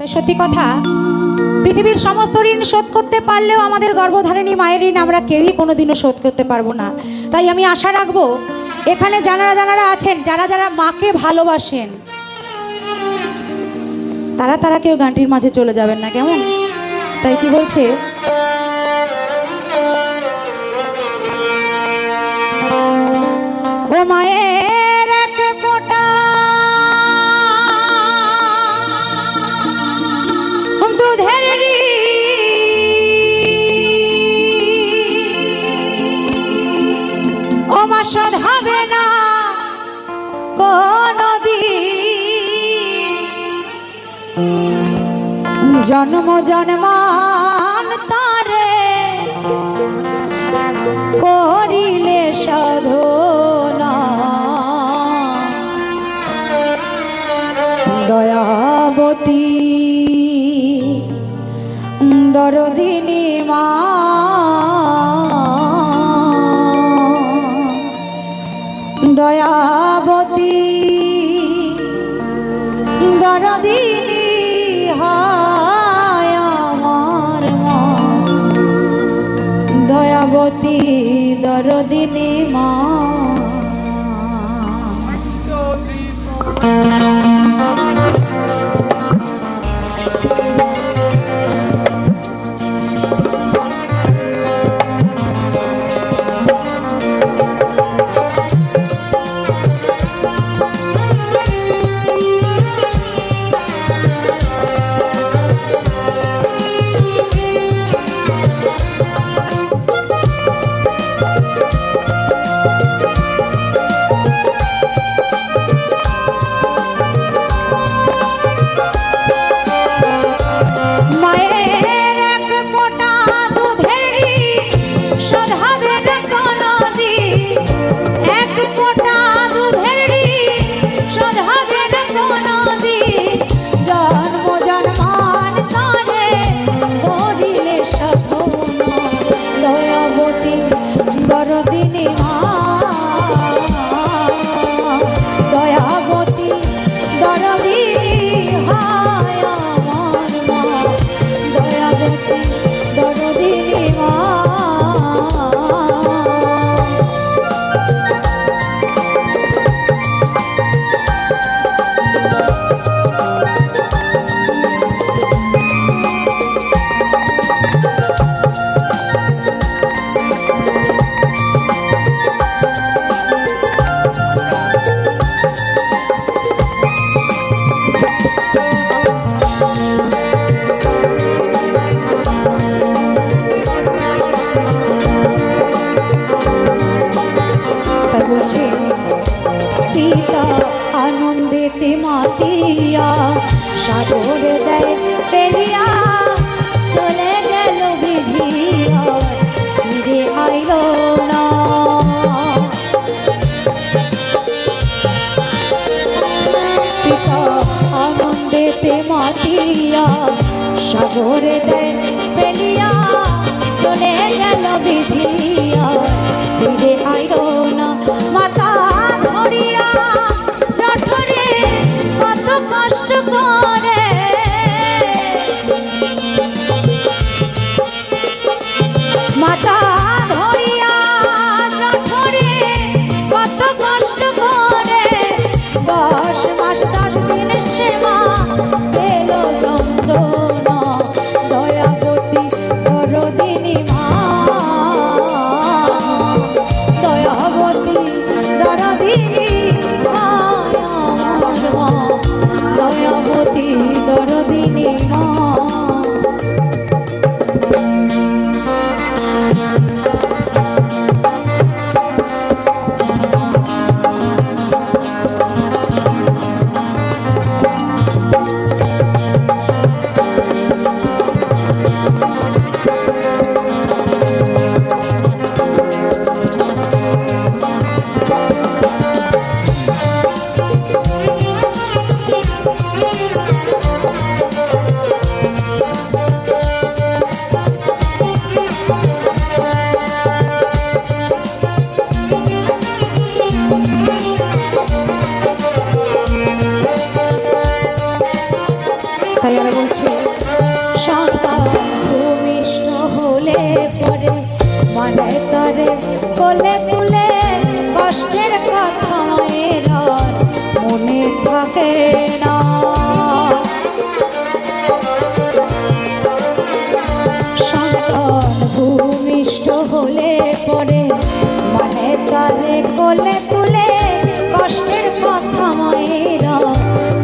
তাই সত্যি কথা, পৃথিবীর সমস্ত ঋণ শোধ করতে পারলেও আমাদের গর্ভধারিণী মায়ের ঋণ আমরা কেউই কোনোদিনও শোধ করতে পারবো না। তাই আমি আশা রাখবো এখানে যারা আছেন, যারা মাকে ভালোবাসেন, তারা কেউ গানটির মাঝে চলে যাবেন না, কেমন? তাই কি বলছে, ও মায়ের এক ফোঁটা দুধের ও মা শোধ হবে না কোনদিন, জন্ম জন্মান্তরে করিলে সাধনা, দয়াবতী দরদিনী মা, দয়াবতী দরদিনী হায় আমার মা, দয়াবতী দরদিনী মা। দরদিনী মা, দয়াবতী দরদিনী হায় আমার মা, দয়াবতী দরদিনী মা। পিতা আনন্দেতে মাতিয়া সাগরে দেয় ফেলিয়া, চলে গেল বিধিয়া ফিরে আইল না, পিতা আনন্দেতে মাতিয়া সাগরে দেয় ফেলিয়া, চলে গেল বিধিয়া ফিরে আইল না, মাতা ধরিয়া জঠরে কত কষ্ট করে, মাতা ধরিয়া জঠরে কত কষ্ট করে, 10 মাস 10 দিন সেবা পেল যন্ত্রণা, দয়া মানে তারে কোলে তুলে কষ্টের কথা মায়ের আর মনে থাকে না। সন্তান ভূমিষ্ঠ হলে পরে মানে তারে কোলে তুলে কষ্টের কথা মায়ের আর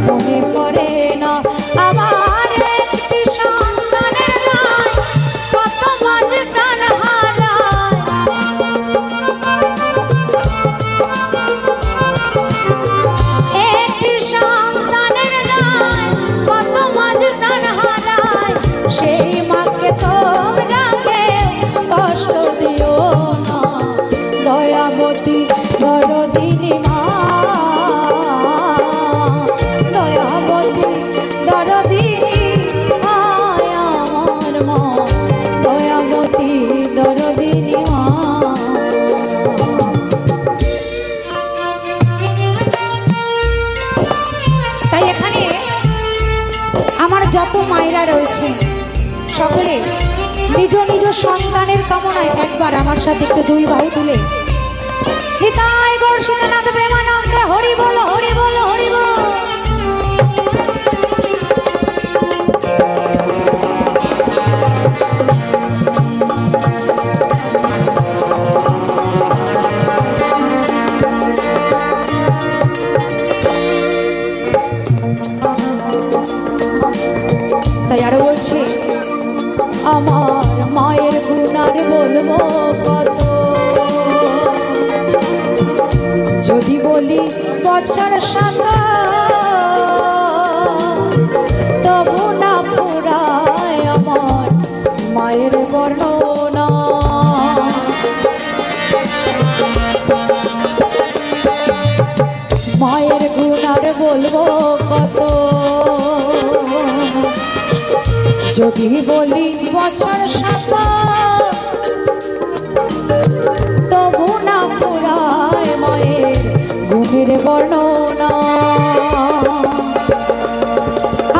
মনে পড়ে না। আমার একটি সন্তানের গায়ে কত মাঝ প্রাণ হারায়, একটি সন্তানের গায়ে কত মাঝ প্রাণ হারায়। সেই মাকে তোমরা কেউ কষ্ট দিও না, দয়াবতী দরদিনী মা, দয়াবতী দরদিনী মায় আমার মা, দয়াবতী দরদিনী মা। তাই এখানে আমার যত মায়েরা রয়েছে সকলে নিজ নিজ সন্তানের কামনায় একবার আমার সাথে একটু দুই বাহু তুলে নিতাই গৌর সীতানাথ প্রেমানন্দে হরি বল হরি বল হরি বল। তাই আরো বলছে আমার মায়ের গুণার বলবো কত, যদি বলি বছর শত তবু না পুরায় আমার মায়ের বর্ণনা। মায়ের গুণার বলবো কত, যদি বলি বছর শত তবু না পুরায় মায়ের গুণের বর্ণনা।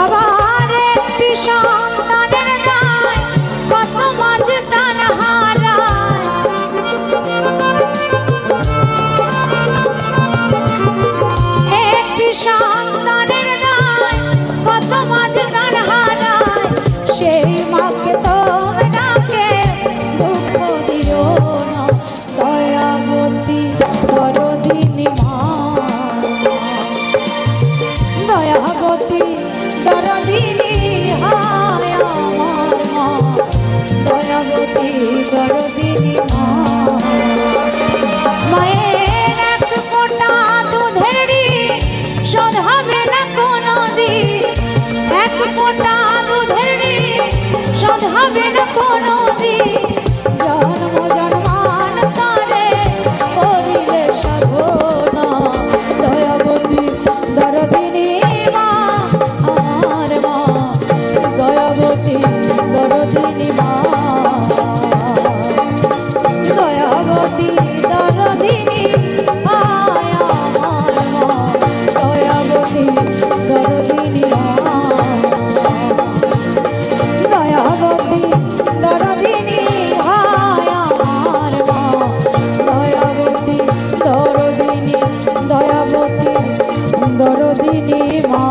আবার একটি সন্তানের গায়ে কত মাঝ প্রাণ হারায়, একটি সন্তানের গায়ে কত মাঝ প্রাণ হারায়। সেই মাকে তোমরা কেউ দুঃখ দিও না, দয়াবতী দরদিনী মা, দয়াবতী দরদিনী হায় আমার মা, দয়াবতী দরদিনী মা। মায়ের এক ফোঁটা দুধের শোধ হবে না কোনোদিন, এক ফোঁটা দুধের শোধ হবে না কোনোদিন। জন্ম জন্মান্তরে করিলে সাধনা, দয়াবতী দরদিনী মা আমার মা, দয়াবতী দরদিনী মা, দয়াবতী দরদিনী মায় আমার মা, দয়াবতী দরদিনী মা, দয়াবতী দরদিনী হায় আমার মা, দয়াবতী দরদিনী, দয়াবতী দরদিনী মা।